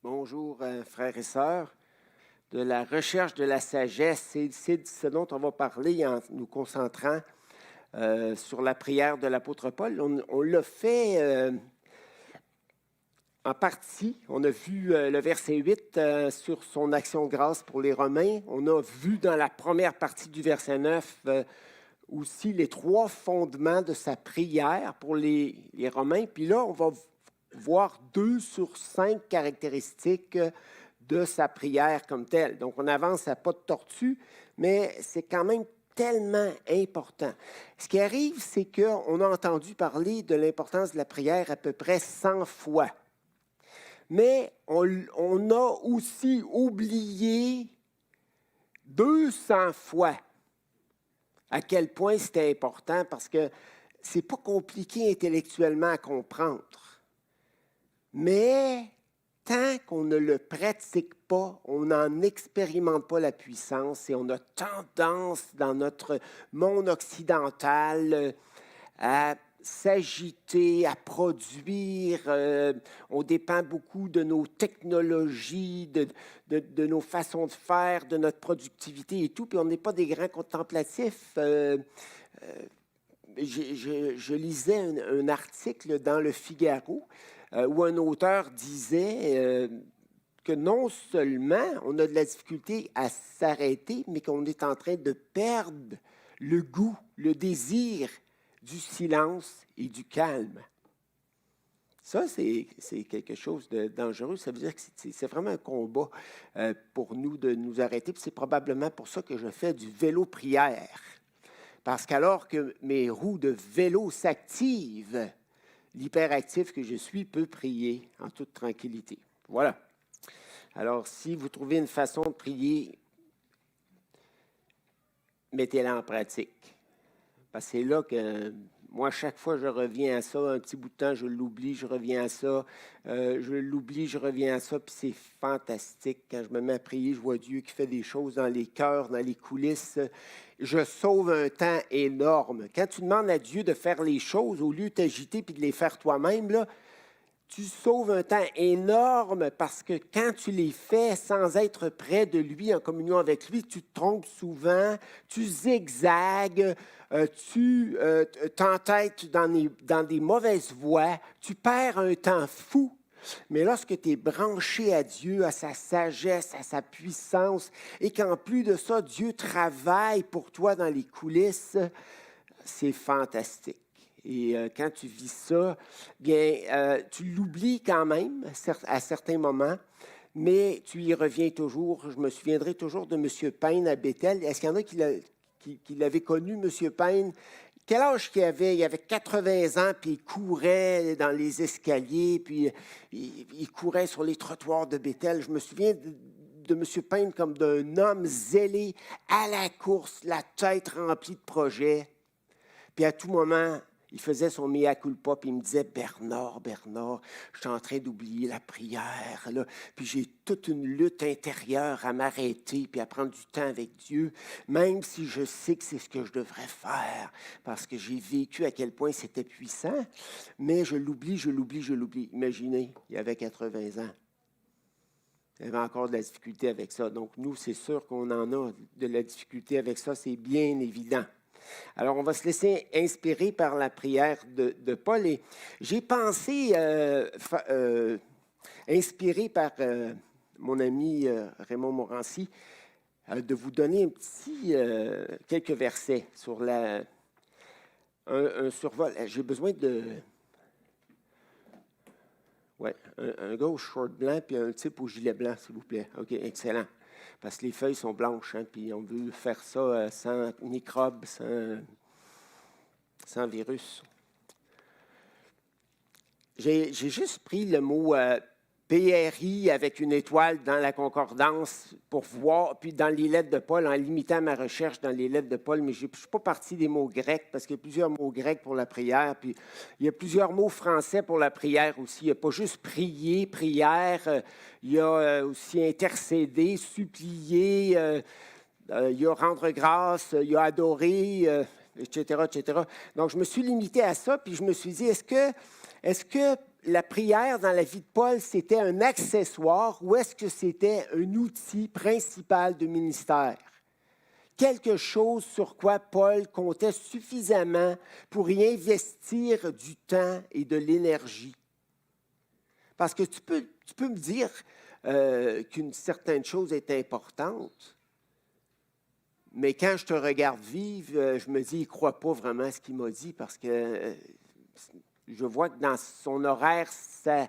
Bonjour, frères et sœurs. De la recherche de la sagesse, c'est de ce dont on va parler en nous concentrant sur la prière de l'apôtre Paul. On l'a fait en partie. On a vu le verset 8 sur son action de grâce pour les Romains. On a vu dans la première partie du verset 9 aussi les trois fondements de sa prière pour les Romains. Puis là, on va voir 2 sur 5 caractéristiques de sa prière comme telle. Donc, on avance à pas de tortue, mais c'est quand même tellement important. Ce qui arrive, c'est qu'on a entendu parler de l'importance de la prière à peu près 100 fois. Mais on a aussi oublié 200 fois à quel point c'était important parce que c'est pas compliqué intellectuellement à comprendre. Mais tant qu'on ne le pratique pas, on n'en expérimente pas la puissance et on a tendance dans notre monde occidental à s'agiter, à produire. On dépend beaucoup de nos technologies, de nos façons de faire, de notre productivité et tout, puis on n'est pas des grands contemplatifs. Je lisais un article dans Le Figaro où un auteur disait que non seulement on a de la difficulté à s'arrêter, mais qu'on est en train de perdre le goût, le désir du silence et du calme. Ça, c'est quelque chose de dangereux. Ça veut dire que c'est vraiment un combat pour nous de nous arrêter. Puis c'est probablement pour ça que je fais du vélo-prière. Parce qu'alors que mes roues de vélo s'activent, l'hyperactif que je suis peut prier en toute tranquillité. Voilà. Alors, si vous trouvez une façon de prier, mettez-la en pratique. Parce que c'est là que moi, chaque fois, je reviens à ça. Un petit bout de temps, je l'oublie, je reviens à ça. Je l'oublie, je reviens à ça. Puis c'est fantastique. Quand je me mets à prier, je vois Dieu qui fait des choses dans les cœurs, dans les coulisses. Je sauve un temps énorme. Quand tu demandes à Dieu de faire les choses, au lieu de t'agiter puis de les faire toi-même, là, tu sauves un temps énorme parce que quand tu les fais sans être près de lui, en communion avec lui, tu te trompes souvent, tu zigzagues, tu t'entêtes dans des mauvaises voies, tu perds un temps fou. Mais lorsque tu es branché à Dieu, à sa sagesse, à sa puissance, et qu'en plus de ça, Dieu travaille pour toi dans les coulisses, c'est fantastique. Et quand tu vis ça, bien, tu l'oublies quand même à certains moments, mais tu y reviens toujours. Je me souviendrai toujours de M. Payne à Bethel. Est-ce qu'il y en a qui l'avaient connu, M. Payne? Quel âge qu'il avait? Il avait 80 ans, puis il courait dans les escaliers, puis il courait sur les trottoirs de Bethel. Je me souviens de M. Payne comme d'un homme zélé à la course, la tête remplie de projets. Puis à tout moment, il faisait son mea culpa, puis il me disait, Bernard, je suis en train d'oublier la prière, là. Puis j'ai toute une lutte intérieure à m'arrêter, puis à prendre du temps avec Dieu, même si je sais que c'est ce que je devrais faire, parce que j'ai vécu à quel point c'était puissant, mais je l'oublie. Imaginez, il avait 80 ans. Il avait encore de la difficulté avec ça. Donc nous, c'est sûr qu'on en a de la difficulté avec ça, c'est bien évident. Alors, on va se laisser inspirer par la prière de Paul. Et j'ai pensé, inspiré par mon ami Raymond Morancy, de vous donner quelques versets sur un survol. J'ai besoin de... Oui, un gars au short blanc puis un type au gilet blanc, s'il vous plaît. OK, excellent. Parce que les feuilles sont blanches, hein, puis on veut faire ça sans microbes, sans virus. J'ai juste pris le mot PRI avec une étoile dans la concordance pour voir, puis dans les lettres de Paul, en limitant ma recherche dans les lettres de Paul, mais je ne suis pas parti des mots grecs, parce qu'il y a plusieurs mots grecs pour la prière, puis il y a plusieurs mots français pour la prière aussi. Il n'y a pas juste prier, prière, il y a aussi intercéder, supplier, il y a rendre grâce, il y a adorer, etc., etc. Donc, je me suis limité à ça, puis je me suis dit, est-ce que la prière dans la vie de Paul, c'était un accessoire ou est-ce que c'était un outil principal de ministère? Quelque chose sur quoi Paul comptait suffisamment pour y investir du temps et de l'énergie. Parce que tu peux me dire qu'une certaine chose est importante, mais quand je te regarde vivre, je me dis, il ne croit pas vraiment à ce qu'il m'a dit parce que je vois que dans son horaire, ça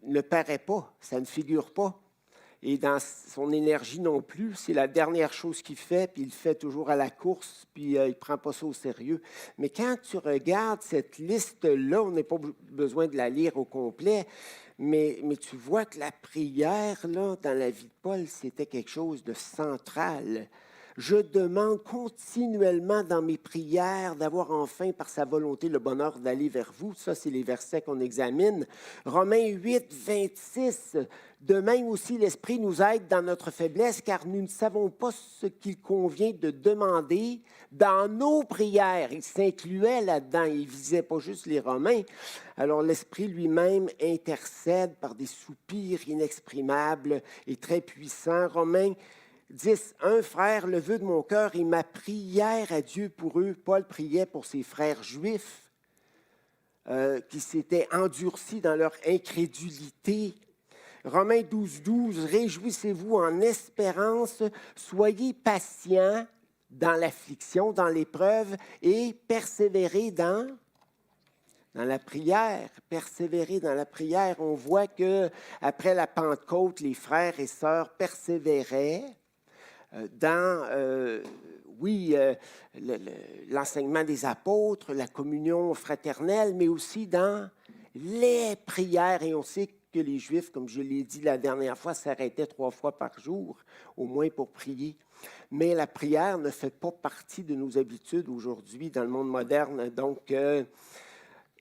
ne paraît pas, ça ne figure pas. Et dans son énergie non plus, c'est la dernière chose qu'il fait, puis il le fait toujours à la course, puis il ne prend pas ça au sérieux. Mais quand tu regardes cette liste-là, on n'a pas besoin de la lire au complet, mais tu vois que la prière, là, dans la vie de Paul, c'était quelque chose de central. Je demande continuellement dans mes prières d'avoir enfin, par sa volonté, le bonheur d'aller vers vous. Ça, c'est les versets qu'on examine. Romains 8, 26. De même aussi, l'Esprit nous aide dans notre faiblesse, car nous ne savons pas ce qu'il convient de demander dans nos prières. Il s'incluait là-dedans, il ne visait pas juste les Romains. Alors, l'Esprit lui-même intercède par des soupirs inexprimables et très puissants. Romains 10, un frère, le vœu de mon cœur et ma prière à Dieu pour eux. Paul priait pour ses frères juifs qui s'étaient endurcis dans leur incrédulité. Romains 12, 12, réjouissez-vous en espérance, soyez patients dans l'affliction, dans l'épreuve et persévérez dans la prière. Persévérer dans la prière. On voit qu'après la Pentecôte, les frères et sœurs persévéraient dans, l'enseignement des apôtres, la communion fraternelle, mais aussi dans les prières. Et on sait que les Juifs, comme je l'ai dit la dernière fois, s'arrêtaient 3 fois par jour, au moins pour prier. Mais la prière ne fait pas partie de nos habitudes aujourd'hui dans le monde moderne. Donc,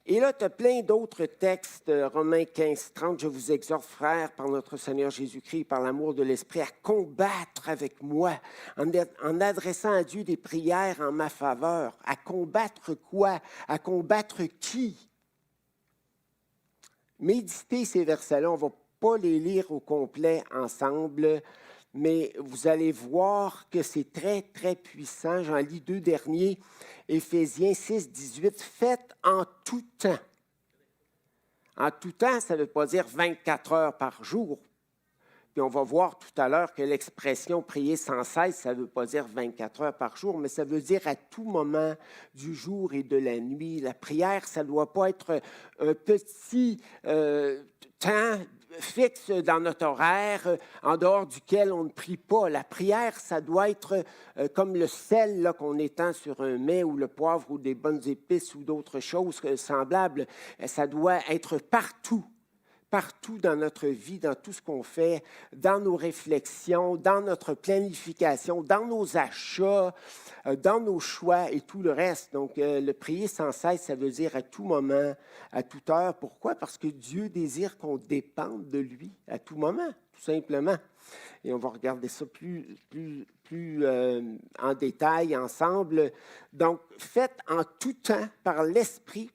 et là, tu as plein d'autres textes, Romains 15, 30. Je vous exhorte, frères, par notre Seigneur Jésus-Christ, par l'amour de l'Esprit, à combattre avec moi, en adressant à Dieu des prières en ma faveur. À combattre quoi? À combattre qui? Méditez ces versets-là. On ne va pas les lire au complet ensemble, mais vous allez voir que c'est très, très puissant. J'en lis 2 derniers. Éphésiens 6, 18. Faites en tout temps. En tout temps, ça ne veut pas dire 24 heures par jour. Puis on va voir tout à l'heure que l'expression prier sans cesse, ça ne veut pas dire 24 heures par jour, mais ça veut dire à tout moment du jour et de la nuit. La prière, ça ne doit pas être un petit temps fixe dans notre horaire, en dehors duquel on ne prie pas. La prière, ça doit être comme le sel là, qu'on étend sur un mets ou le poivre ou des bonnes épices ou d'autres choses semblables. Ça doit être partout. Partout dans notre vie, dans tout ce qu'on fait, dans nos réflexions, dans notre planification, dans nos achats, dans nos choix et tout le reste. Donc, le prier sans cesse, ça veut dire à tout moment, à toute heure. Pourquoi? Parce que Dieu désire qu'on dépende de lui à tout moment, tout simplement. Et on va regarder ça plus en détail ensemble. Donc, faites en tout temps par l'Esprit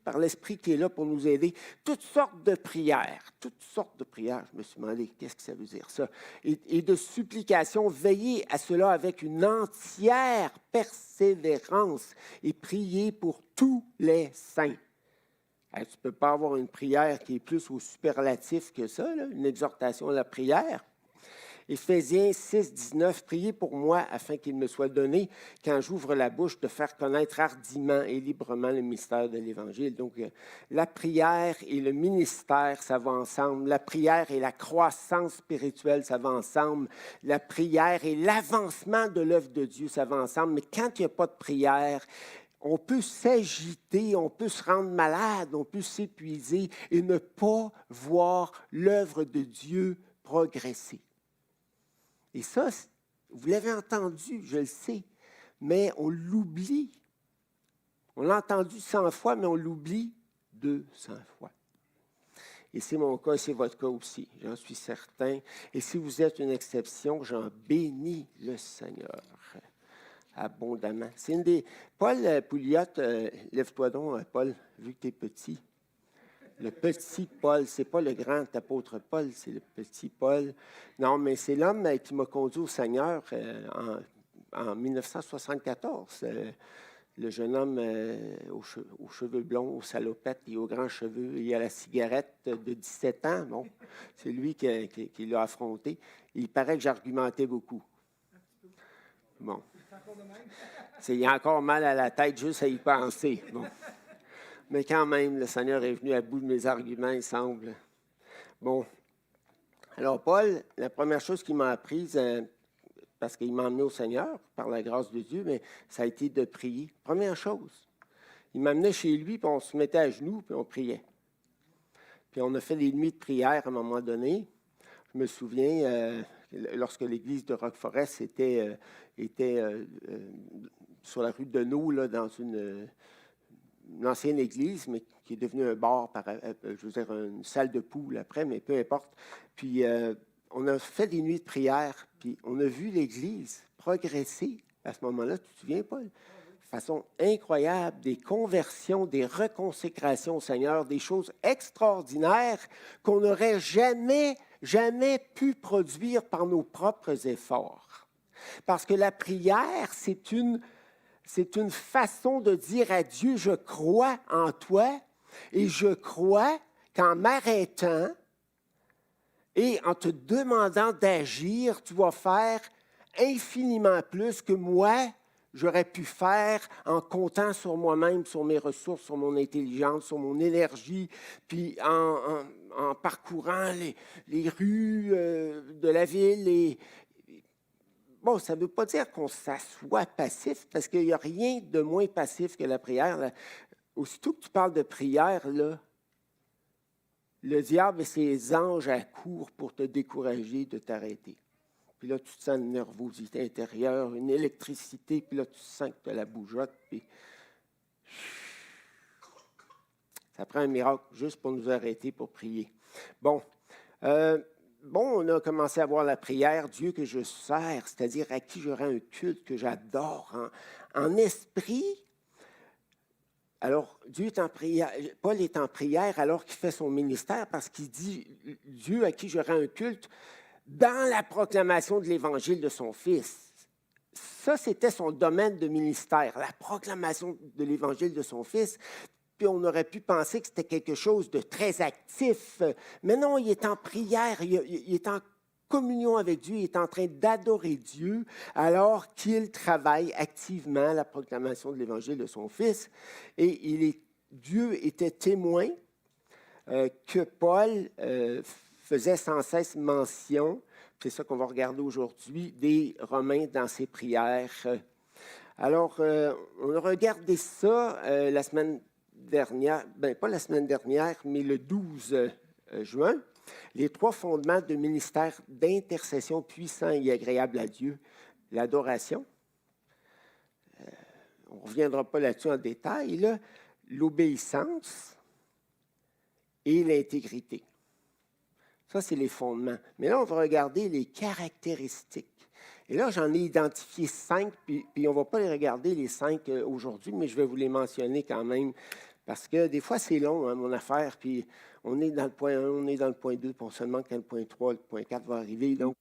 qui est là pour nous aider, toutes sortes de prières. Toutes sortes de prières. Je me suis demandé, qu'est-ce que ça veut dire ça? Et de supplications, veillez à cela avec une entière persévérance et priez pour tous les saints. Tu ne peux pas avoir une prière qui est plus au superlatif que ça, là, une exhortation à la prière. Éphésiens 6, 19, priez pour moi afin qu'il me soit donné, quand j'ouvre la bouche, de faire connaître hardiment et librement le mystère de l'Évangile. Donc, la prière et le ministère, ça va ensemble. La prière et la croissance spirituelle, ça va ensemble. La prière et l'avancement de l'œuvre de Dieu, ça va ensemble. Mais quand il n'y a pas de prière, on peut s'agiter, on peut se rendre malade, on peut s'épuiser et ne pas voir l'œuvre de Dieu progresser. Et ça, vous l'avez entendu, je le sais, mais on l'oublie. On l'a entendu 100 fois, mais on l'oublie 200 fois. Et c'est mon cas, c'est votre cas aussi, j'en suis certain. Et si vous êtes une exception, j'en bénis le Seigneur abondamment. C'est une des... Paul Pouliot, lève-toi donc, Paul, vu que tu es petit. Le petit Paul, c'est pas le grand apôtre Paul, c'est le petit Paul. Non, mais c'est l'homme qui m'a conduit au Seigneur en 1974. Le jeune homme aux cheveux blonds, aux salopettes et aux grands cheveux et à la cigarette de 17 ans. Bon, c'est lui qui l'a affronté. Il paraît que j'argumentais beaucoup. Bon. Il a encore mal à la tête juste à y penser. Bon. Mais quand même, le Seigneur est venu à bout de mes arguments, il semble. Bon. Alors, Paul, la première chose qu'il m'a apprise, parce qu'il m'a emmené au Seigneur, par la grâce de Dieu, mais ça a été de prier. Première chose. Il m'amenait chez lui, puis on se mettait à genoux, puis on priait. Puis on a fait des nuits de prière à un moment donné. Je me souviens, lorsque l'église de Rock-Forest était sur la rue de Deneau, là, dans une ancienne église, mais qui est devenue un bar, je veux dire, une salle de poule après, mais peu importe. Puis on a fait des nuits de prière, puis on a vu l'église progresser à ce moment-là. Tu te souviens, Paul? De façon incroyable, des conversions, des reconsécrations au Seigneur, des choses extraordinaires qu'on n'aurait jamais pu produire par nos propres efforts. Parce que la prière, c'est une façon de dire à Dieu, je crois en toi et je crois qu'en m'arrêtant et en te demandant d'agir, tu vas faire infiniment plus que moi, j'aurais pu faire en comptant sur moi-même, sur mes ressources, sur mon intelligence, sur mon énergie, puis en parcourant les rues de la ville. Bon, ça ne veut pas dire qu'on s'assoit passif, parce qu'il n'y a rien de moins passif que la prière. Là. Aussitôt que tu parles de prière, là, le diable et ses anges accourent pour te décourager de t'arrêter. Puis là, tu te sens une nervosité intérieure, une électricité, puis là, tu sens que tu as la bougeotte, puis ça prend un miracle juste pour nous arrêter pour prier. Bon, on a commencé à voir la prière, Dieu que je sers, c'est-à-dire à qui je rends un culte que j'adore, en esprit. Alors, Dieu est en prière, Paul est en prière alors qu'il fait son ministère parce qu'il dit Dieu à qui je rends un culte dans la proclamation de l'évangile de son Fils. Ça, c'était son domaine de ministère, la proclamation de l'évangile de son Fils. Puis on aurait pu penser que c'était quelque chose de très actif. Mais non, il est en prière, il est en communion avec Dieu, il est en train d'adorer Dieu alors qu'il travaille activement à la proclamation de l'évangile de son Fils. Et Dieu était témoin que Paul faisait sans cesse mention, c'est ça qu'on va regarder aujourd'hui, des Romains dans ses prières. Alors, on a regardé ça la semaine dernière, pas la semaine dernière, mais le 12 juin, les 3 fondements de ministère d'intercession puissant et agréable à Dieu, l'adoration. On ne reviendra pas là-dessus en détail, là, l'obéissance et l'intégrité. Ça, c'est les fondements. Mais là, on va regarder les caractéristiques. Et là, j'en ai identifié 5, puis on ne va pas les regarder, les 5 aujourd'hui, mais je vais vous les mentionner quand même, parce que des fois, c'est long, hein, mon affaire, puis on est dans le point 1, on est dans le point 2, puis on se demande quand le point 3, le point 4 va arriver. Donc,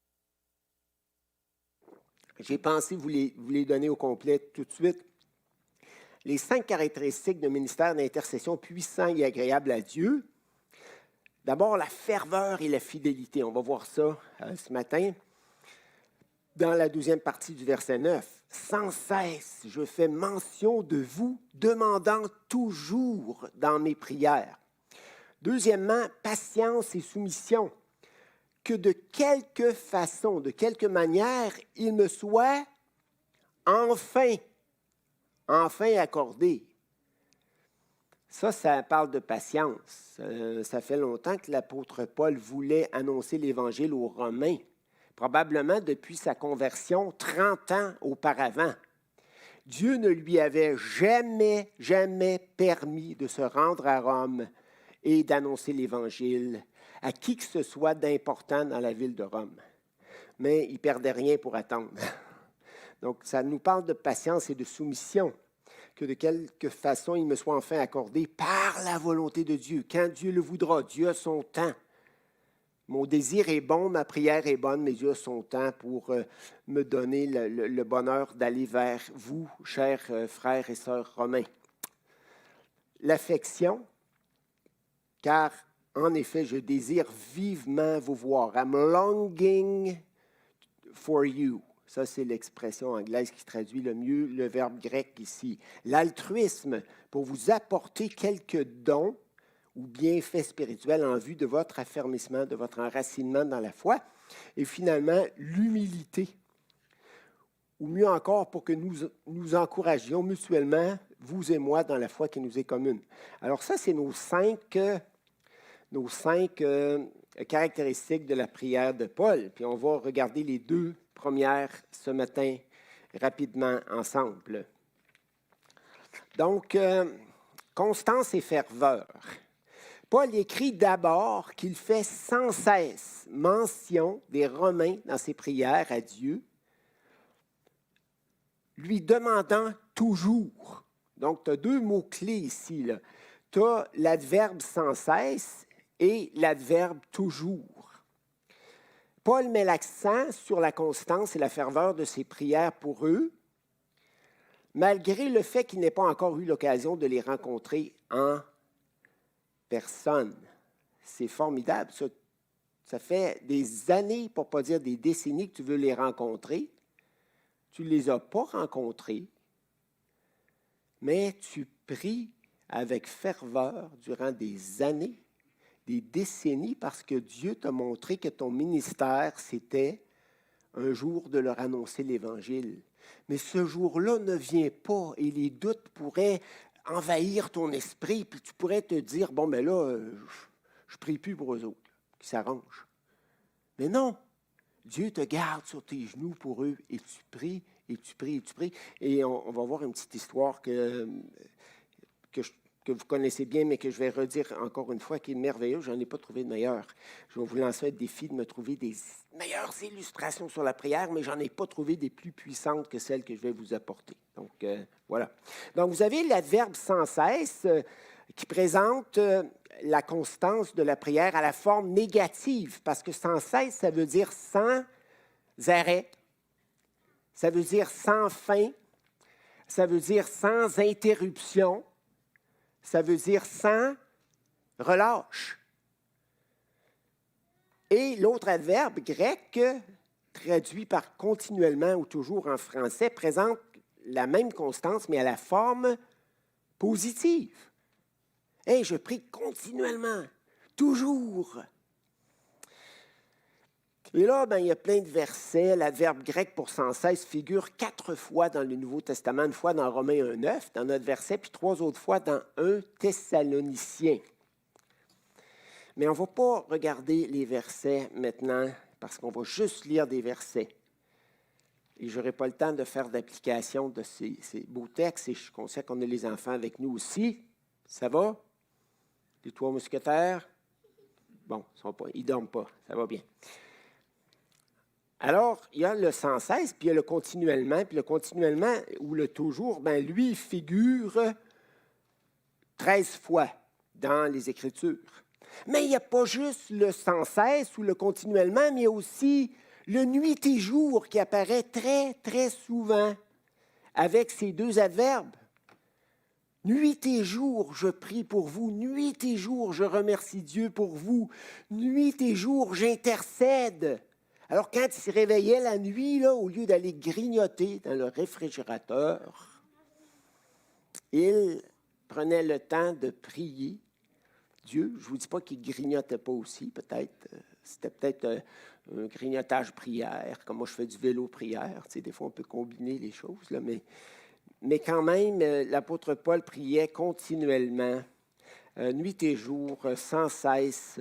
j'ai pensé vous les donner au complet tout de suite. Les 5 caractéristiques de ministère d'intercession puissant et agréable à Dieu. D'abord, la ferveur et la fidélité. On va voir ça ce matin. Dans la 2e partie du verset 9, « Sans cesse, je fais mention de vous, demandant toujours dans mes prières. » Deuxièmement, patience et soumission. Que de quelque façon, de quelque manière, il me soit enfin accordé. Ça parle de patience. Ça fait longtemps que l'apôtre Paul voulait annoncer l'Évangile aux Romains. Probablement depuis sa conversion 30 ans auparavant. Dieu ne lui avait jamais permis de se rendre à Rome et d'annoncer l'Évangile à qui que ce soit d'important dans la ville de Rome. Mais il ne perdait rien pour attendre. Donc, ça nous parle de patience et de soumission. que de quelque façon il me soit enfin accordé par la volonté de Dieu, quand Dieu le voudra. Dieu a son temps. Mon désir est bon, ma prière est bonne, mais Dieu a son temps pour me donner le bonheur d'aller vers vous, chers frères et sœurs romains. L'affection, car en effet, je désire vivement vous voir. I'm longing for you. Ça, c'est l'expression anglaise qui traduit le mieux le verbe grec ici. L'altruisme, pour vous apporter quelques dons ou bienfaits spirituels en vue de votre affermissement, de votre enracinement dans la foi. Et finalement, l'humilité, ou mieux encore, pour que nous encouragions mutuellement, vous et moi, dans la foi qui nous est commune. Alors ça, c'est nos cinq caractéristiques de la prière de Paul. Puis on va regarder les deux premières ce matin rapidement ensemble. Donc, constance et ferveur. Paul écrit d'abord qu'il fait sans cesse mention des Romains dans ses prières à Dieu, lui demandant toujours. Donc, tu as deux mots-clés ici. Tu as l'adverbe sans cesse et l'adverbe toujours. Paul met l'accent sur la constance et la ferveur de ses prières pour eux, malgré le fait qu'il n'ait pas encore eu l'occasion de les rencontrer en personne. C'est formidable. Ça fait des années, pour ne pas dire des décennies, que tu veux les rencontrer. Tu ne les as pas rencontrés, mais tu pries avec ferveur durant des années, des décennies, parce que Dieu t'a montré que ton ministère, c'était un jour de leur annoncer l'Évangile. Mais ce jour-là ne vient pas et les doutes pourraient envahir ton esprit, puis tu pourrais te dire, bon, ben là, je ne prie plus pour eux autres, qui s'arrangent. Mais non, Dieu te garde sur tes genoux pour eux et tu pries, et tu pries, et tu pries. Et on va voir une petite histoire que vous connaissez bien, mais que je vais redire encore une fois, qui est merveilleuse. Je n'en ai pas trouvé de meilleure. Je vais vous lancer un défi de me trouver des meilleures illustrations sur la prière, mais je n'en ai pas trouvé des plus puissantes que celles que je vais vous apporter. Donc, voilà. Donc, vous avez l'adverbe sans cesse qui présente la constance de la prière à la forme négative, parce que sans cesse, ça veut dire sans arrêt, ça veut dire sans fin, ça veut dire sans interruption, ça veut dire sans relâche. Et l'autre adverbe grec, traduit par continuellement ou toujours en français, présente la même constance, mais à la forme positive. Hey, je prie continuellement, toujours. Et là, il y a plein de versets. L'adverbe grec pour sans cesse figure 4 fois dans le Nouveau Testament, une fois dans Romains 1,9, dans notre verset, puis 3 autres fois dans 1 Thessaloniciens. Mais on ne va pas regarder les versets maintenant, parce qu'on va juste lire des versets. Et je n'aurai pas le temps de faire d'application de ces beaux textes, et je suis conscient qu'on a les enfants avec nous aussi. Ça va? Les 3 mousquetaires? Bon, ils ne dorment pas, ça va bien. Alors, il y a le sans cesse, puis il y a le continuellement, puis le continuellement ou le toujours, lui, figure 13 fois dans les Écritures. Mais il n'y a pas juste le sans cesse ou le continuellement, mais il y a aussi le nuit et jour qui apparaît très, très souvent avec ces deux adverbes. Nuit et jour, je prie pour vous. Nuit et jour, je remercie Dieu pour vous. Nuit et jour, j'intercède. Alors, quand il se réveillait la nuit, là, au lieu d'aller grignoter dans le réfrigérateur, il prenait le temps de prier Dieu. Je ne vous dis pas qu'il ne grignotait pas aussi, peut-être. C'était peut-être un grignotage prière, comme moi je fais du vélo prière. Tu sais, des fois, on peut combiner les choses, là, mais quand même, l'apôtre Paul priait continuellement, nuit et jour, sans cesse,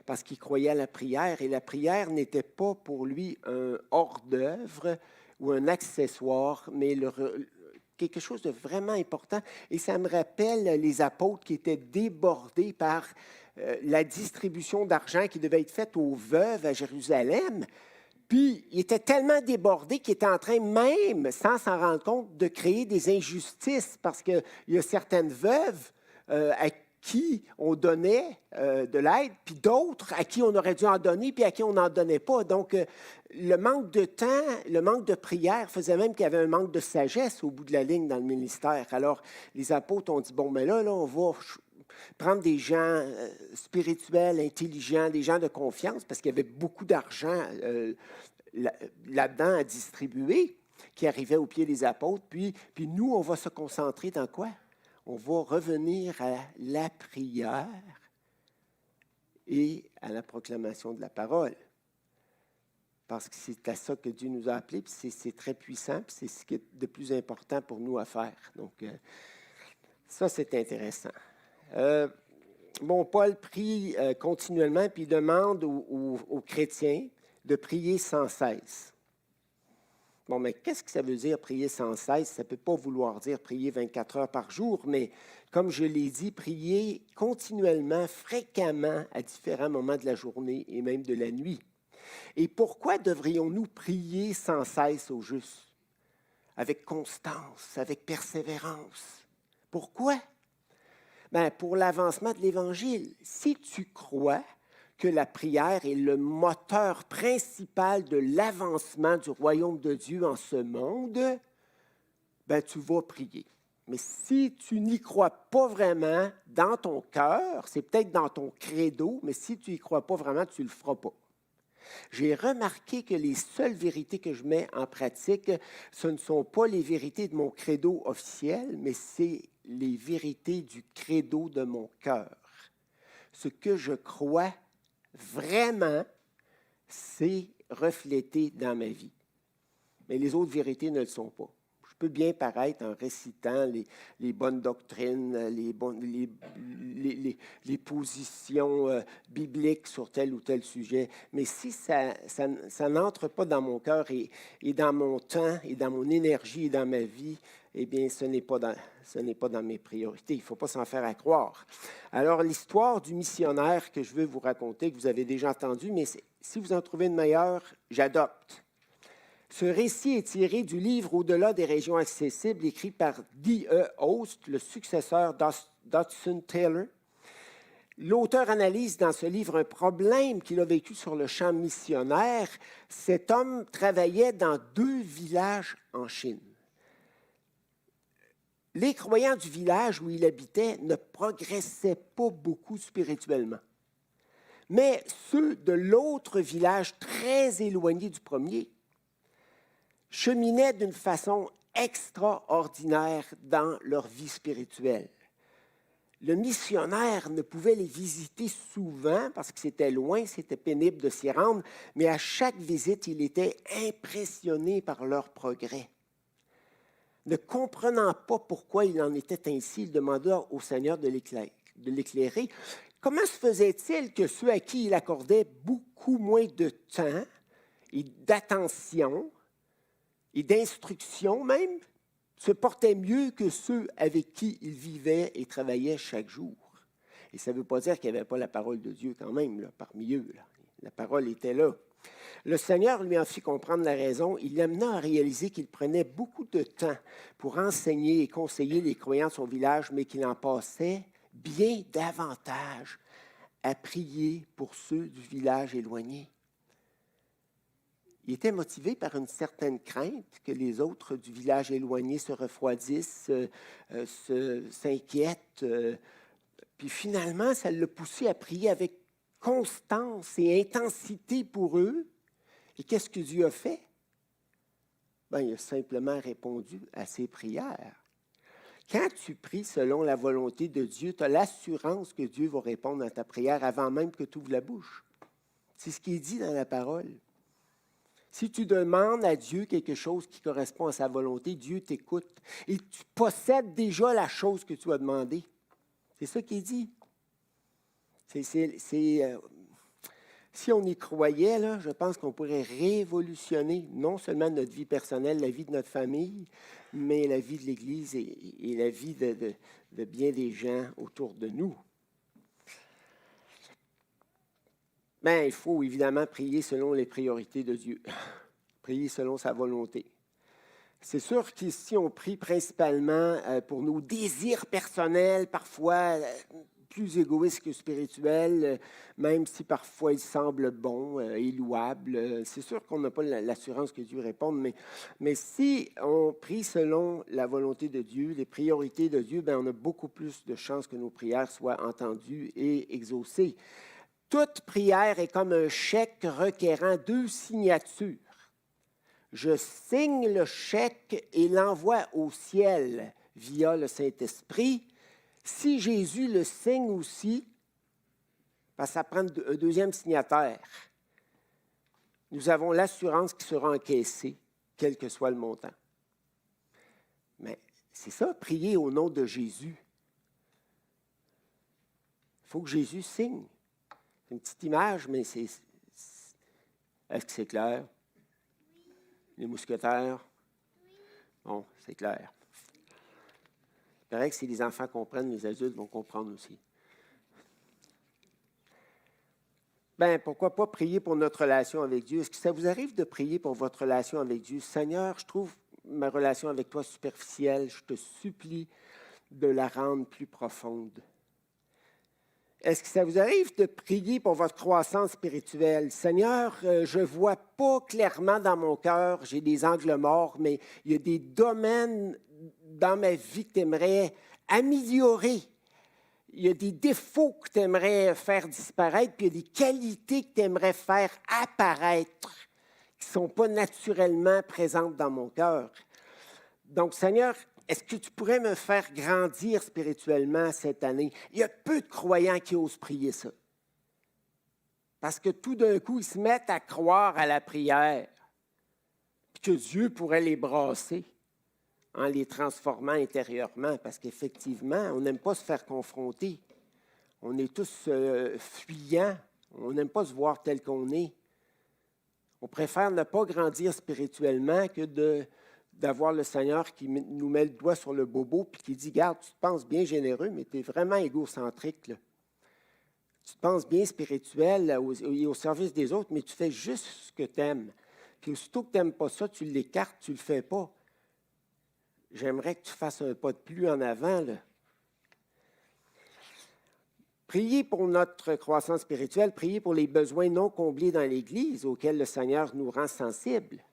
parce qu'il croyait à la prière. Et la prière n'était pas pour lui un hors-d'œuvre ou un accessoire, mais quelque chose de vraiment important. Et ça me rappelle les apôtres qui étaient débordés par la distribution d'argent qui devait être faite aux veuves à Jérusalem. Puis, il était tellement débordé qu'il était en train, même sans s'en rendre compte, de créer des injustices parce qu'il y a certaines veuves à qui on donnait de l'aide, puis d'autres à qui on aurait dû en donner, puis à qui on n'en donnait pas. Donc, le manque de temps, le manque de prière faisait même qu'il y avait un manque de sagesse au bout de la ligne dans le ministère. Alors, les apôtres ont dit, bon, mais là on va prendre des gens spirituels, intelligents, des gens de confiance, parce qu'il y avait beaucoup d'argent là-dedans à distribuer qui arrivait au pied des apôtres. Puis nous, on va se concentrer dans quoi? On va revenir à la prière et à la proclamation de la parole. Parce que c'est à ça que Dieu nous a appelés, puis c'est très puissant, puis c'est ce qui est de plus important pour nous à faire. Donc, ça, c'est intéressant. Paul prie continuellement, puis il demande aux chrétiens de prier sans cesse. Bon, mais qu'est-ce que ça veut dire prier sans cesse? Ça ne peut pas vouloir dire prier 24 heures par jour, mais comme je l'ai dit, prier continuellement, fréquemment, à différents moments de la journée et même de la nuit. Et pourquoi devrions-nous prier sans cesse au juste? Avec constance, avec persévérance. Pourquoi? Bien, pour l'avancement de l'Évangile. Si tu crois que la prière est le moteur principal de l'avancement du royaume de Dieu en ce monde, bien, tu vas prier. Mais si tu n'y crois pas vraiment dans ton cœur, c'est peut-être dans ton credo, mais si tu n'y crois pas vraiment, tu ne le feras pas. J'ai remarqué que les seules vérités que je mets en pratique, ce ne sont pas les vérités de mon credo officiel, mais c'est les vérités du credo de mon cœur. Ce que je crois vraiment, c'est reflété dans ma vie. Mais les autres vérités ne le sont pas. Je peux bien paraître en récitant les bonnes doctrines, les positions bibliques sur tel ou tel sujet, mais si ça n'entre pas dans mon cœur et dans mon temps et dans mon énergie et dans ma vie, eh bien, ce n'est pas dans mes priorités. Il ne faut pas s'en faire à croire. Alors, l'histoire du missionnaire que je veux vous raconter, que vous avez déjà entendu, mais si vous en trouvez une meilleure, j'adopte. Ce récit est tiré du livre Au-delà des régions accessibles, écrit par D.E. Host, le successeur d'Hudson Taylor. L'auteur analyse dans ce livre un problème qu'il a vécu sur le champ missionnaire. Cet homme travaillait dans 2 villages en Chine. Les croyants du village où il habitait ne progressaient pas beaucoup spirituellement. Mais ceux de l'autre village très éloigné du premier cheminaient d'une façon extraordinaire dans leur vie spirituelle. Le missionnaire ne pouvait les visiter souvent parce que c'était loin, c'était pénible de s'y rendre, mais à chaque visite, il était impressionné par leur progrès. Ne comprenant pas pourquoi il en était ainsi, il demanda au Seigneur de l'éclairer. Comment se faisait-il que ceux à qui il accordait beaucoup moins de temps et d'attention et d'instruction même se portaient mieux que ceux avec qui il vivait et travaillait chaque jour? Et ça ne veut pas dire qu'il n'y avait pas la parole de Dieu quand même là, parmi eux. Là. La parole était là. Le Seigneur lui en fit comprendre la raison. Il l'amena à réaliser qu'il prenait beaucoup de temps pour enseigner et conseiller les croyants de son village, mais qu'il en passait bien davantage à prier pour ceux du village éloigné. Il était motivé par une certaine crainte que les autres du village éloigné se refroidissent, s'inquiètent. Puis finalement, ça l'a poussé à prier avec constance et intensité pour eux. Et qu'est-ce que Dieu a fait? Bien, il a simplement répondu à ses prières. Quand tu pries selon la volonté de Dieu, tu as l'assurance que Dieu va répondre à ta prière avant même que tu ouvres la bouche. C'est ce qui est dit dans la parole. Si tu demandes à Dieu quelque chose qui correspond à sa volonté, Dieu t'écoute. Et tu possèdes déjà la chose que tu as demandée. C'est ça qui est dit. Si on y croyait, là, je pense qu'on pourrait révolutionner non seulement notre vie personnelle, la vie de notre famille, mais la vie de l'Église et la vie de bien des gens autour de nous. Bien, il faut évidemment prier selon les priorités de Dieu, prier selon sa volonté. C'est sûr qu'ici, on prie principalement pour nos désirs personnels, parfois plus égoïstes que spirituels, même si parfois ils semblent bons et louables. C'est sûr qu'on n'a pas l'assurance que Dieu réponde, mais si on prie selon la volonté de Dieu, les priorités de Dieu, bien, on a beaucoup plus de chances que nos prières soient entendues et exaucées. Toute prière est comme un chèque requérant 2 signatures. Je signe le chèque et l'envoie au ciel via le Saint-Esprit. Si Jésus le signe aussi, parce que ça prend un deuxième signataire, nous avons l'assurance qu'il sera encaissé, quel que soit le montant. Mais c'est ça, prier au nom de Jésus. Il faut que Jésus signe. C'est une petite image, mais est-ce que c'est clair? Les mousquetaires? Bon, c'est clair. Il paraît que si les enfants comprennent, les adultes vont comprendre aussi. Bien, pourquoi pas prier pour notre relation avec Dieu? Est-ce que ça vous arrive de prier pour votre relation avec Dieu? Seigneur, je trouve ma relation avec toi superficielle. Je te supplie de la rendre plus profonde. Est-ce que ça vous arrive de prier pour votre croissance spirituelle? Seigneur, je ne vois pas clairement dans mon cœur, j'ai des angles morts, mais il y a des domaines dans ma vie que tu aimerais améliorer. Il y a des défauts que tu aimerais faire disparaître, puis il y a des qualités que tu aimerais faire apparaître, qui ne sont pas naturellement présentes dans mon cœur. Donc, Seigneur, est-ce que tu pourrais me faire grandir spirituellement cette année? Il y a peu de croyants qui osent prier ça. Parce que tout d'un coup, ils se mettent à croire à la prière, puis que Dieu pourrait les brasser en les transformant intérieurement, parce qu'effectivement, on n'aime pas se faire confronter. On est tous fuyants. On n'aime pas se voir tel qu'on est. On préfère ne pas grandir spirituellement que d'avoir le Seigneur qui nous met le doigt sur le bobo puis qui dit, « Garde, tu te penses bien généreux, mais tu es vraiment égocentrique. Là. Tu te penses bien spirituel au service des autres, mais tu fais juste ce que tu aimes. Puis aussitôt que tu n'aimes pas ça, tu l'écartes, tu ne le fais pas. J'aimerais que tu fasses un pas de plus en avant. » Là. Priez pour notre croissance spirituelle, priez pour les besoins non comblés dans l'Église auxquels le Seigneur nous rend sensibles.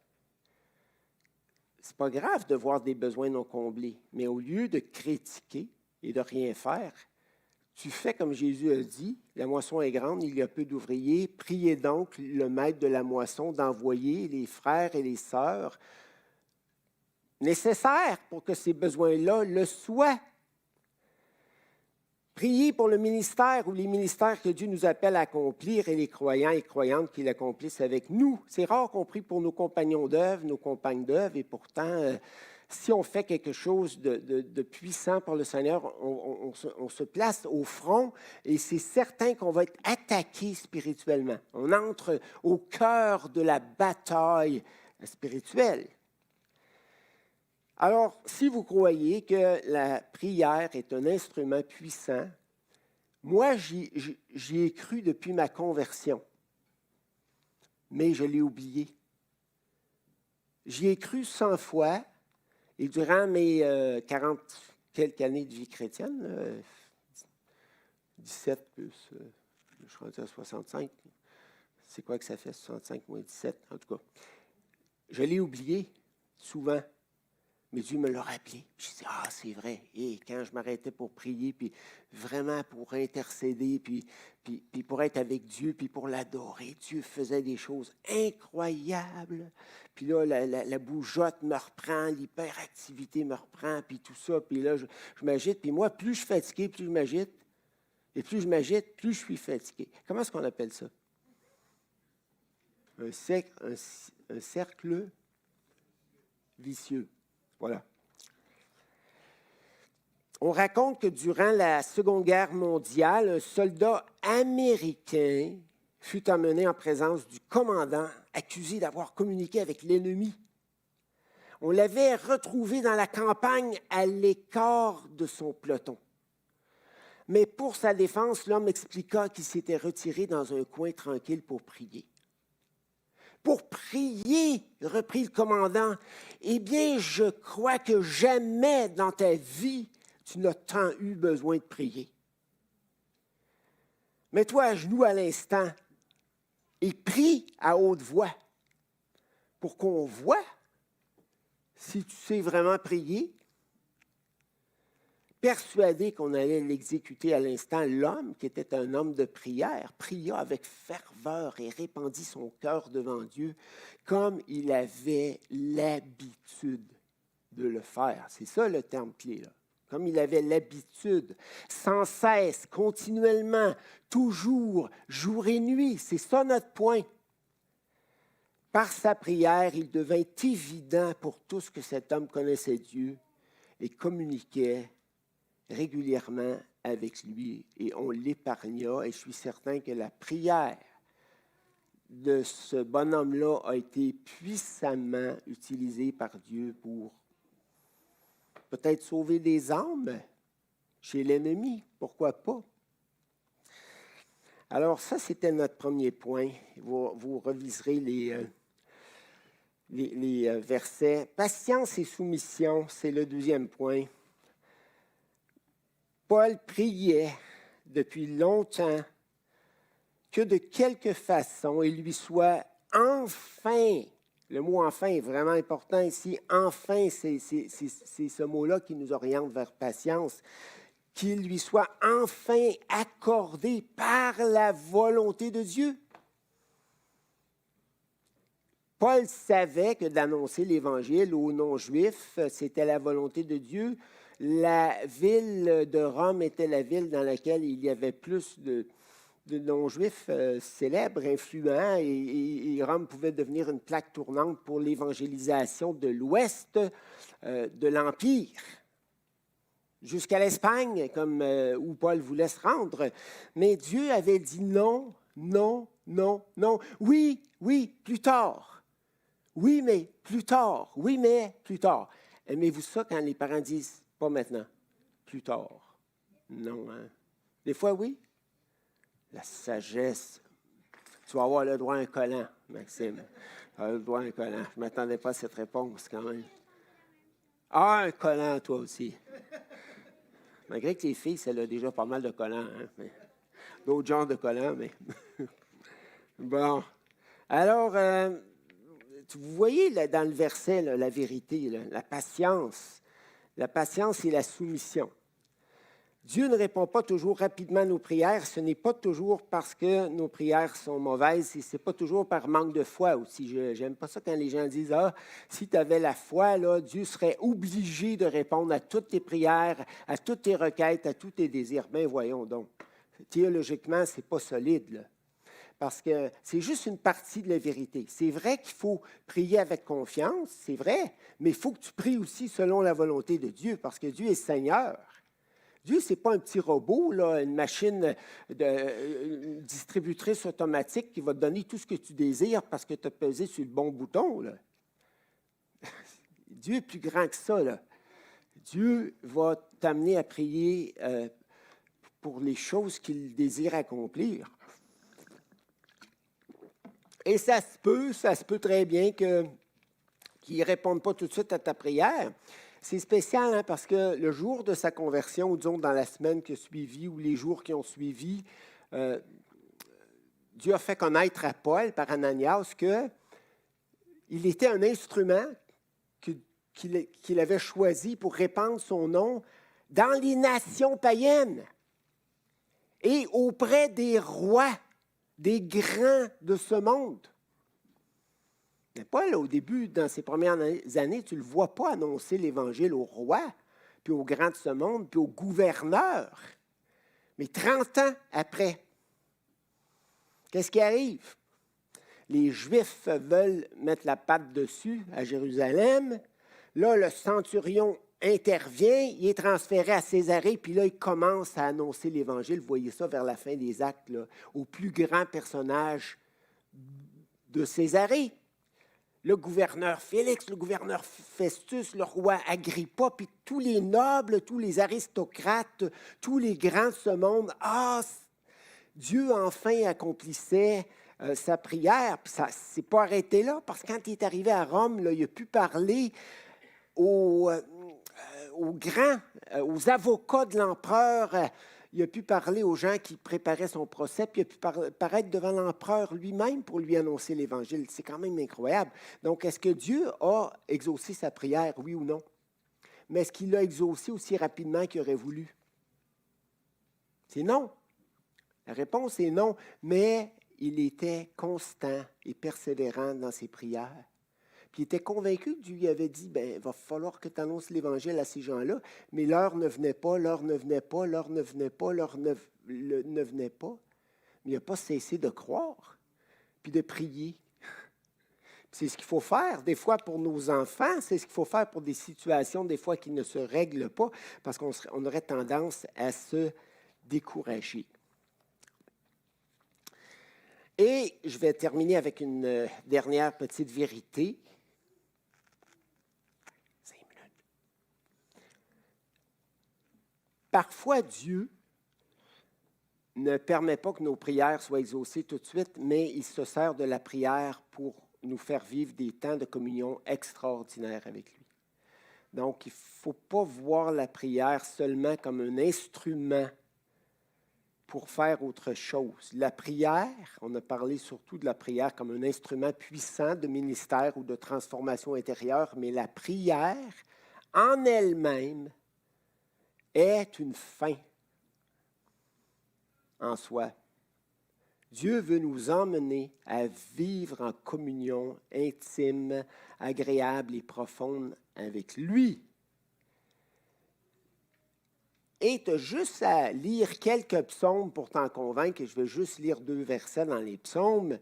Ce n'est pas grave de voir des besoins non comblés, mais au lieu de critiquer et de rien faire, tu fais comme Jésus a dit, la moisson est grande, il y a peu d'ouvriers, priez donc le maître de la moisson d'envoyer les frères et les sœurs nécessaires pour que ces besoins-là le soient. Priez pour le ministère ou les ministères que Dieu nous appelle à accomplir et les croyants et croyantes qui l'accomplissent avec nous. C'est rare qu'on prie pour nos compagnons d'œuvre, nos compagnes d'œuvre, et pourtant, si on fait quelque chose de puissant pour le Seigneur, on se place au front et c'est certain qu'on va être attaqué spirituellement. On entre au cœur de la bataille spirituelle. Alors, si vous croyez que la prière est un instrument puissant, moi, j'y ai cru depuis ma conversion, mais je l'ai oublié. J'y ai cru 100 fois, et durant mes 40 quelques années de vie chrétienne, 17 plus, je suis rendu à 65, c'est quoi que ça fait, 65 moins 17, en tout cas. Je l'ai oublié souvent. Mais Dieu me l'a rappelé. Je dis, ah, c'est vrai. Et quand je m'arrêtais pour prier, puis vraiment pour intercéder, puis pour être avec Dieu, puis pour l'adorer, Dieu faisait des choses incroyables. Puis là, la bougeotte me reprend, l'hyperactivité me reprend, puis tout ça. Puis là, je m'agite. Puis moi, plus je suis fatigué, plus je m'agite. Et plus je m'agite, plus je suis fatigué. Comment est-ce qu'on appelle ça? Un cercle vicieux. Voilà. On raconte que durant la Seconde Guerre mondiale, un soldat américain fut emmené en présence du commandant accusé d'avoir communiqué avec l'ennemi. On l'avait retrouvé dans la campagne à l'écart de son peloton. Mais pour sa défense, l'homme expliqua qu'il s'était retiré dans un coin tranquille pour prier. Pour prier, reprit le commandant, eh bien, je crois que jamais dans ta vie, tu n'as tant eu besoin de prier. Mets-toi à genoux à l'instant et prie à haute voix pour qu'on voit si tu sais vraiment prier. Persuadé qu'on allait l'exécuter à l'instant, l'homme, qui était un homme de prière, pria avec ferveur et répandit son cœur devant Dieu comme il avait l'habitude de le faire. C'est ça le terme clé, là. Comme il avait l'habitude, sans cesse, continuellement, toujours, jour et nuit. C'est ça notre point. Par sa prière, il devint évident pour tous que cet homme connaissait Dieu et communiquait régulièrement avec lui. Et on l'épargna. Et je suis certain que la prière de ce bonhomme-là a été puissamment utilisée par Dieu pour peut-être sauver des âmes chez l'ennemi. Pourquoi pas? Alors ça, c'était notre premier point. Vous reviserez les versets. Patience et soumission, c'est le deuxième point. Paul priait depuis longtemps que de quelque façon il lui soit enfin, le mot enfin est vraiment important ici, enfin, c'est ce mot-là qui nous oriente vers patience, qu'il lui soit enfin accordé par la volonté de Dieu. Paul savait que d'annoncer l'Évangile aux non-juifs, c'était la volonté de Dieu. La ville de Rome était la ville dans laquelle il y avait plus de non-juifs célèbres, influents, et Rome pouvait devenir une plaque tournante pour l'évangélisation de l'ouest de l'Empire, jusqu'à l'Espagne, comme où Paul voulait se rendre. Mais Dieu avait dit non, non, non, non. Oui, oui, plus tard. Oui, mais plus tard. Oui, mais plus tard. Aimez-vous ça quand les parents disent « pas maintenant, plus tard ». Non, hein? Des fois, oui. La sagesse. Tu vas avoir le droit à un collant, Maxime. Tu vas avoir le droit à un collant. Je ne m'attendais pas à cette réponse, quand même. Ah, un collant, toi aussi. Malgré que les filles, ça a déjà pas mal de collants. Hein? D'autres genres de collants, mais... Bon. Alors, vous voyez là, dans le verset, là, la vérité, là, la patience. La patience et la soumission. Dieu ne répond pas toujours rapidement à nos prières. Ce n'est pas toujours parce que nos prières sont mauvaises. Et ce n'est pas toujours par manque de foi aussi. Je n'aime pas ça quand les gens disent « Ah, si tu avais la foi, là, Dieu serait obligé de répondre à toutes tes prières, à toutes tes requêtes, à tous tes désirs. » Bien, voyons donc. Théologiquement, ce n'est pas solide, là. Parce que c'est juste une partie de la vérité. C'est vrai qu'il faut prier avec confiance, c'est vrai, mais il faut que tu pries aussi selon la volonté de Dieu, parce que Dieu est Seigneur. Dieu, ce n'est pas un petit robot, là, une machine une distributrice automatique qui va te donner tout ce que tu désires parce que tu as pesé sur le bon bouton. Là. Dieu est plus grand que ça. Là. Dieu va t'amener à prier pour les choses qu'il désire accomplir. Et ça se peut très bien qu'il ne réponde pas tout de suite à ta prière. C'est spécial hein, parce que le jour de sa conversion, ou disons dans la semaine qui a suivi ou les jours qui ont suivi, Dieu a fait connaître à Paul par Ananias qu'il était un instrument qu'il avait choisi pour répandre son nom dans les nations païennes et auprès des rois, des grands de ce monde. Mais Paul, au début, dans ses premières années, tu ne le vois pas annoncer l'Évangile aux rois, puis aux grands de ce monde, puis aux gouverneurs. Mais 30 ans après, qu'est-ce qui arrive? Les Juifs veulent mettre la patte dessus à Jérusalem. Là, le centurion intervient, il est transféré à Césarée, puis là, il commence à annoncer l'Évangile. Vous voyez ça vers la fin des Actes, là, au plus grand personnage de Césarée. le gouverneur Félix, le gouverneur Festus, le roi Agrippa, puis tous les nobles, tous les aristocrates, tous les grands de ce monde. Ah, Dieu enfin accomplissait sa prière, puis ça ne s'est pas arrêté là, parce que quand il est arrivé à Rome, là, il a pu parler aux grands, aux avocats de l'empereur. Il a pu parler aux gens qui préparaient son procès, puis il a pu paraître devant l'empereur lui-même pour lui annoncer l'Évangile. C'est quand même incroyable. Donc, est-ce que Dieu a exaucé sa prière, oui ou non? Mais est-ce qu'il l'a exaucé aussi rapidement qu'il aurait voulu? C'est non. La réponse est non, mais il était constant et persévérant dans ses prières. Puis il était convaincu que Dieu lui avait dit, il va falloir que tu annonces l'Évangile à ces gens-là, mais l'heure ne venait pas, l'heure ne venait pas, l'heure ne venait pas, l'heure ne venait pas. Mais il n'a pas cessé de croire, puis de prier. C'est ce qu'il faut faire des fois pour nos enfants, c'est ce qu'il faut faire pour des situations des fois qui ne se règlent pas, parce qu'on aurait tendance à se décourager. Et je vais terminer avec une dernière petite vérité. 5 minutes. Parfois, Dieu ne permet pas que nos prières soient exaucées tout de suite, mais il se sert de la prière pour nous faire vivre des temps de communion extraordinaires avec lui. Donc, il ne faut pas voir la prière seulement comme un instrument pour faire autre chose. La prière, on a parlé surtout de la prière comme un instrument puissant de ministère ou de transformation intérieure, mais la prière en elle-même est une fin en soi. Dieu veut nous emmener à vivre en communion intime, agréable et profonde avec lui. Et tu as juste à lire quelques psaumes pour t'en convaincre. Et je vais juste lire 2 versets dans les psaumes.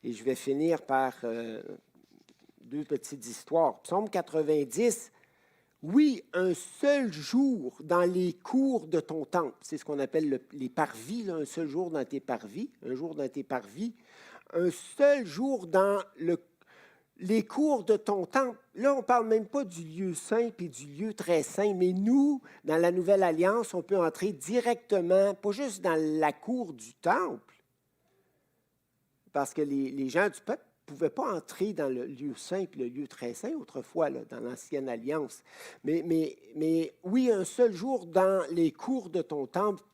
Et je vais finir par 2 petites histoires. Psaume 90. Oui, un seul jour dans les cours de ton temple. C'est ce qu'on appelle les parvis, là, un seul jour dans tes parvis. Un jour dans tes parvis. Un seul jour dans les cours de ton temple. Là, on ne parle même pas du lieu saint et du lieu très saint, mais nous, dans la Nouvelle Alliance, on peut entrer directement, pas juste dans la cour du temple, parce que les gens du peuple ne pouvaient pas entrer dans le lieu saint et le lieu très saint autrefois, là, dans l'Ancienne Alliance. Mais oui, un seul jour dans les cours de ton temple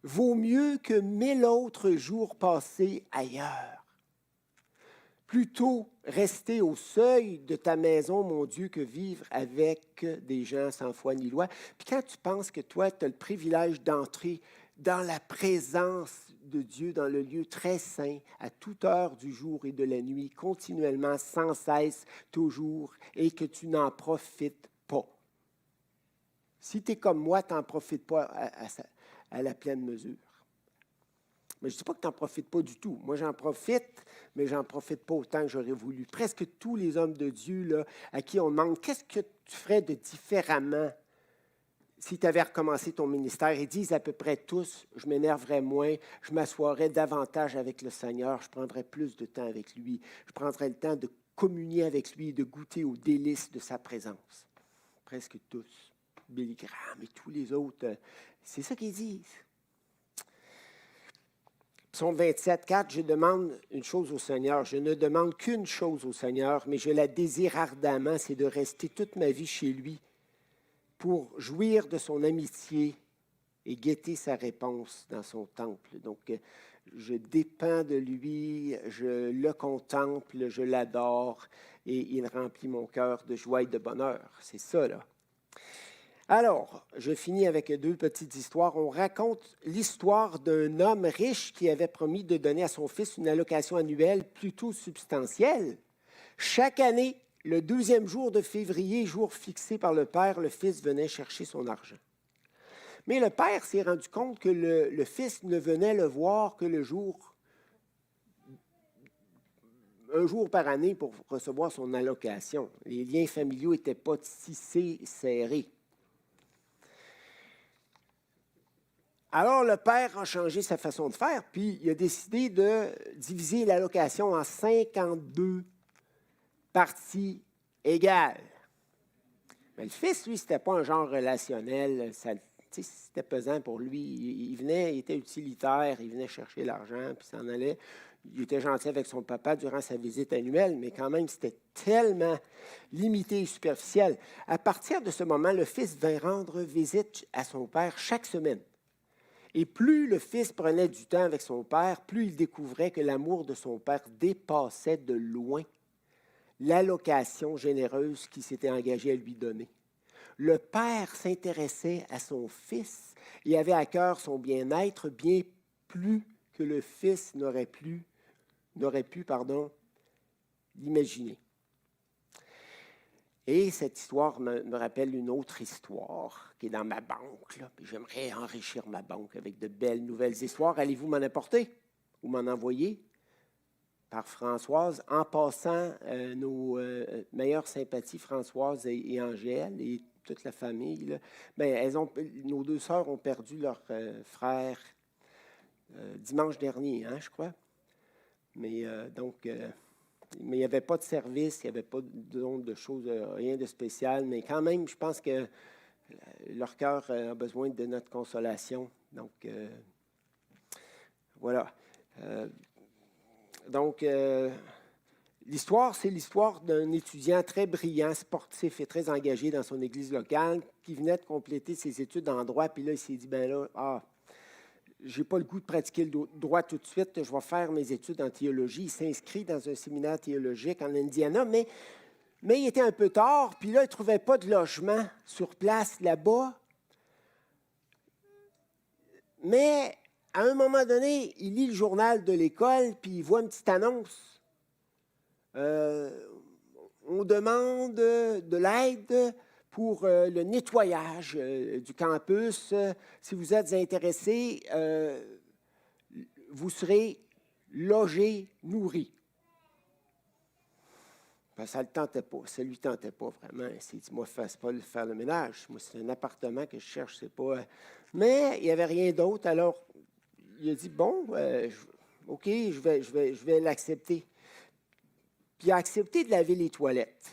vaut mieux que 1000 autres jours passés ailleurs. Plutôt rester au seuil de ta maison, mon Dieu, que vivre avec des gens sans foi ni loi. Puis quand tu penses que toi, tu as le privilège d'entrer dans la présence de Dieu, dans le lieu très saint, à toute heure du jour et de la nuit, continuellement, sans cesse, toujours, et que tu n'en profites pas. Si tu es comme moi, tu n'en profites pas à la pleine mesure. Mais je ne dis pas que tu n'en profites pas du tout. Moi, j'en profite, mais je n'en profite pas autant que j'aurais voulu. Presque tous les hommes de Dieu là, à qui on demande « Qu'est-ce que tu ferais de différemment si tu avais recommencé ton ministère? » Ils disent à peu près tous « Je m'énerverais moins, je m'assoirais davantage avec le Seigneur, je prendrais plus de temps avec lui, je prendrais le temps de communier avec lui et de goûter aux délices de sa présence. » Presque tous. Billy Graham et tous les autres, c'est ça qu'ils disent. Psaume 27, 4, je demande une chose au Seigneur. Je ne demande qu'une chose au Seigneur, mais je la désire ardemment, c'est de rester toute ma vie chez lui pour jouir de son amitié et guetter sa réponse dans son temple. Donc, je dépends de lui, je le contemple, je l'adore et il remplit mon cœur de joie et de bonheur. C'est ça, là. Alors, je finis avec 2 petites histoires. On raconte l'histoire d'un homme riche qui avait promis de donner à son fils une allocation annuelle plutôt substantielle. Chaque année, le 2e jour de février, jour fixé par le père, le fils venait chercher son argent. Mais le père s'est rendu compte que le fils ne venait le voir que un jour par année pour recevoir son allocation. Les liens familiaux n'étaient pas tissés, serrés. Alors, le père a changé sa façon de faire, puis il a décidé de diviser l'allocation en 52 parties égales. Mais le fils, lui, c'était pas un genre relationnel. C'était pesant pour lui. Il était utilitaire, il venait chercher l'argent, puis s'en allait. Il était gentil avec son papa durant sa visite annuelle, mais quand même, c'était tellement limité et superficiel. À partir de ce moment, le fils vint rendre visite à son père chaque semaine. Et plus le fils prenait du temps avec son père, plus il découvrait que l'amour de son père dépassait de loin l'allocation généreuse qu'il s'était engagé à lui donner. Le père s'intéressait à son fils et avait à cœur son bien-être bien plus que le fils n'aurait pu l'imaginer. Et cette histoire me rappelle une autre histoire qui est dans ma banque. Là. J'aimerais enrichir ma banque avec de belles nouvelles histoires. Allez-vous m'en apporter ou m'en envoyer? Par Françoise. En passant, nos meilleures sympathies, Françoise et Angèle, et toute la famille, là, bien, nos deux sœurs ont perdu leur frère dimanche dernier, hein, je crois. Mais mais il n'y avait pas de service, il n'y avait pas de choses, rien de spécial. Mais quand même, je pense que leur cœur a besoin de notre consolation. Donc, voilà. L'histoire, c'est l'histoire d'un étudiant très brillant, sportif et très engagé dans son église locale qui venait de compléter ses études en droit. Puis là, il s'est dit, ben là, je n'ai pas le goût de pratiquer le droit tout de suite, je vais faire mes études en théologie. Il s'inscrit dans un séminaire théologique en Indiana, mais il était un peu tard, puis là, il ne trouvait pas de logement sur place là-bas. Mais à un moment donné, il lit le journal de l'école, puis il voit une petite annonce. On demande de l'aide pour le nettoyage du campus. Si vous êtes intéressé, vous serez logé, nourri. Ben, ça ne le tentait pas. Ça ne lui tentait pas vraiment. Il s'est dit, moi, c'est pas faire le ménage. Moi, c'est un appartement que je cherche, c'est pas... Mais il n'y avait rien d'autre. Alors, il a dit, bon, OK, je vais l'accepter. Puis il a accepté de laver les toilettes.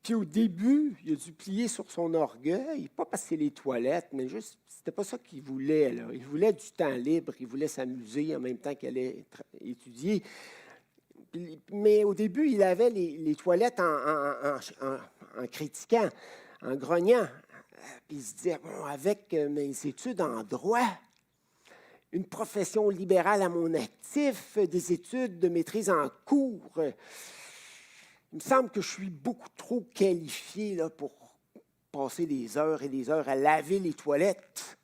Puis au début, il a dû plier sur son orgueil, pas parce que c'est les toilettes, mais juste, c'était pas ça qu'il voulait, là. Il voulait du temps libre, il voulait s'amuser en même temps qu'il allait étudier. Mais au début, il avait les toilettes en critiquant, en grognant. Puis il se disait, bon, avec mes études en droit, une profession libérale à mon actif, des études de maîtrise en cours, il me semble que je suis beaucoup trop qualifié là, pour passer des heures et des heures à laver les toilettes.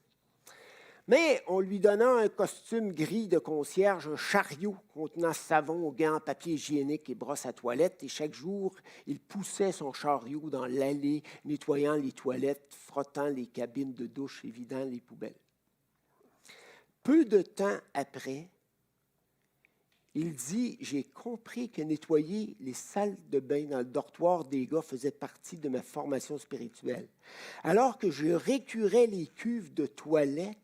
Mais on lui donnant un costume gris de concierge, un chariot contenant savon, gants, papier hygiénique et brosse à toilette. Et chaque jour, il poussait son chariot dans l'allée, nettoyant les toilettes, frottant les cabines de douche et vidant les poubelles. Peu de temps après, il dit, j'ai compris que nettoyer les salles de bain dans le dortoir des gars faisait partie de ma formation spirituelle. Alors que je récurais les cuves de toilette,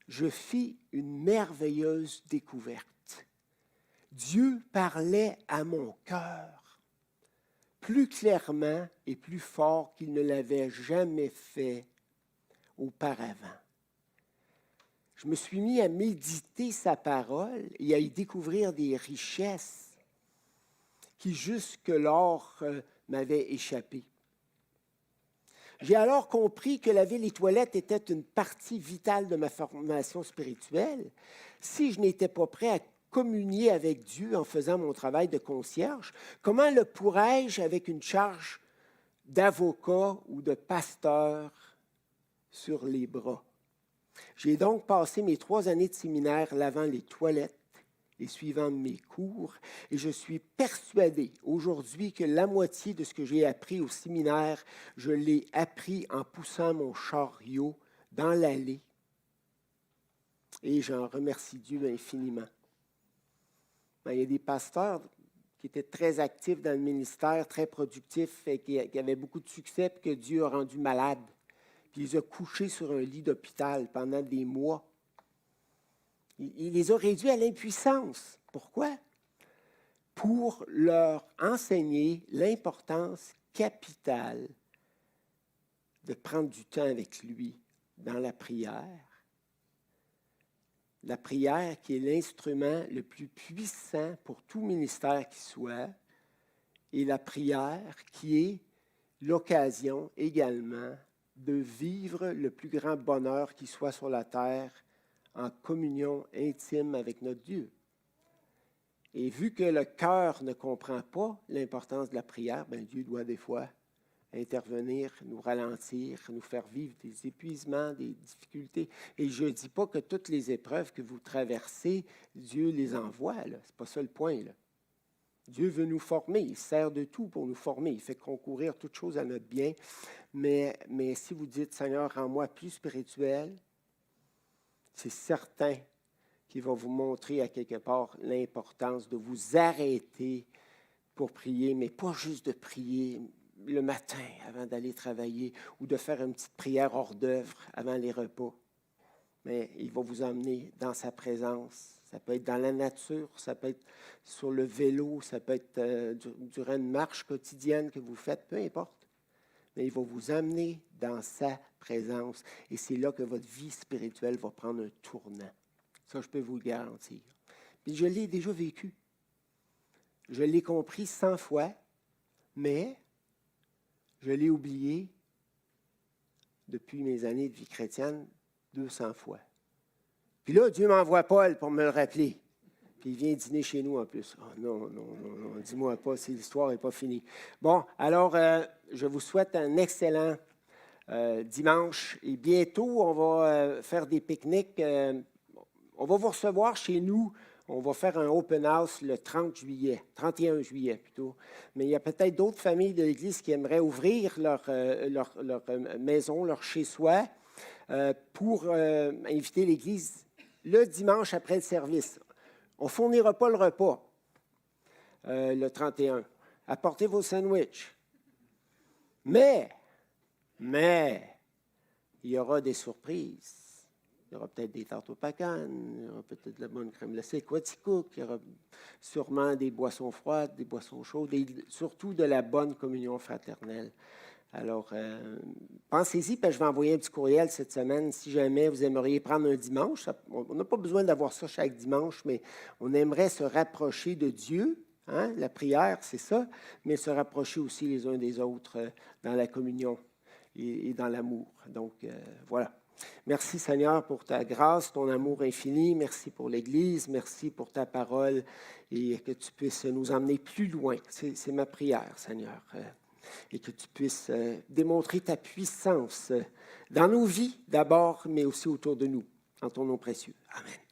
je fis une merveilleuse découverte. Dieu parlait à mon cœur plus clairement et plus fort qu'il ne l'avait jamais fait auparavant. Je me suis mis à méditer sa parole et à y découvrir des richesses qui jusque-lors m'avaient échappé. J'ai alors compris que laver les toilettes était une partie vitale de ma formation spirituelle. Si je n'étais pas prêt à communier avec Dieu en faisant mon travail de concierge, comment le pourrais-je avec une charge d'avocat ou de pasteur sur les bras? J'ai donc passé mes 3 années de séminaire lavant les toilettes et suivant mes cours, et je suis persuadé aujourd'hui que la moitié de ce que j'ai appris au séminaire, je l'ai appris en poussant mon chariot dans l'allée. Et j'en remercie Dieu infiniment. Ben, il y a des pasteurs qui étaient très actifs dans le ministère, très productifs, et qui avaient beaucoup de succès, puis que Dieu a rendu malades. Puis il les a couchés sur un lit d'hôpital pendant des mois. Il les a réduits à l'impuissance. Pourquoi? pour leur enseigner l'importance capitale de prendre du temps avec lui dans la prière. La prière qui est l'instrument le plus puissant pour tout ministère qui soit, et la prière qui est l'occasion également de vivre le plus grand bonheur qui soit sur la terre en communion intime avec notre Dieu. Et vu que le cœur ne comprend pas l'importance de la prière, bien Dieu doit des fois intervenir, nous ralentir, nous faire vivre des épuisements, des difficultés. Et je ne dis pas que toutes les épreuves que vous traversez, Dieu les envoie. Ce n'est pas ça le point. Là. Dieu veut nous former. Il sert de tout pour nous former. Il fait concourir toutes choses à notre bien. Mais si vous dites, Seigneur, rends-moi plus spirituel, c'est certain qu'il va vous montrer à quelque part l'importance de vous arrêter pour prier, mais pas juste de prier le matin avant d'aller travailler ou de faire une petite prière hors d'œuvre avant les repas. Mais il va vous emmener dans sa présence. Ça peut être dans la nature, ça peut être sur le vélo, ça peut être durant une marche quotidienne que vous faites, peu importe. Mais il va vous amener dans sa présence. Et c'est là que votre vie spirituelle va prendre un tournant. Ça, je peux vous le garantir. Puis je l'ai déjà vécu. Je l'ai compris 100 fois, mais je l'ai oublié depuis mes années de vie chrétienne 200 fois. Puis là, Dieu m'envoie Paul pour me le rappeler. Puis il vient dîner chez nous en plus. Oh, non, dis-moi pas si l'histoire n'est pas finie. Bon, alors, je vous souhaite un excellent dimanche. Et bientôt, on va faire des pique-niques. On va vous recevoir chez nous. On va faire un open house le 31 juillet plutôt. Mais il y a peut-être d'autres familles de l'Église qui aimeraient ouvrir leur maison, leur chez-soi, pour inviter l'Église le dimanche après le service. On ne fournira pas le repas le 31. Apportez vos sandwichs. Mais, il y aura des surprises. Il y aura peut-être des tartes au pacan, il y aura peut-être de la bonne crème glacée Quaticook, il y aura sûrement des boissons froides, des boissons chaudes, et surtout de la bonne communion fraternelle. Alors, pensez-y, puis je vais envoyer un petit courriel cette semaine si jamais vous aimeriez prendre un dimanche. On n'a pas besoin d'avoir ça chaque dimanche, mais on aimerait se rapprocher de Dieu. Hein? La prière, c'est ça, mais se rapprocher aussi les uns des autres dans la communion et dans l'amour. Donc, voilà. Merci Seigneur pour ta grâce, ton amour infini. Merci pour l'Église. Merci pour ta parole et que tu puisses nous emmener plus loin. C'est ma prière, Seigneur. Et que tu puisses démontrer ta puissance dans nos vies d'abord, mais aussi autour de nous. En ton nom précieux. Amen.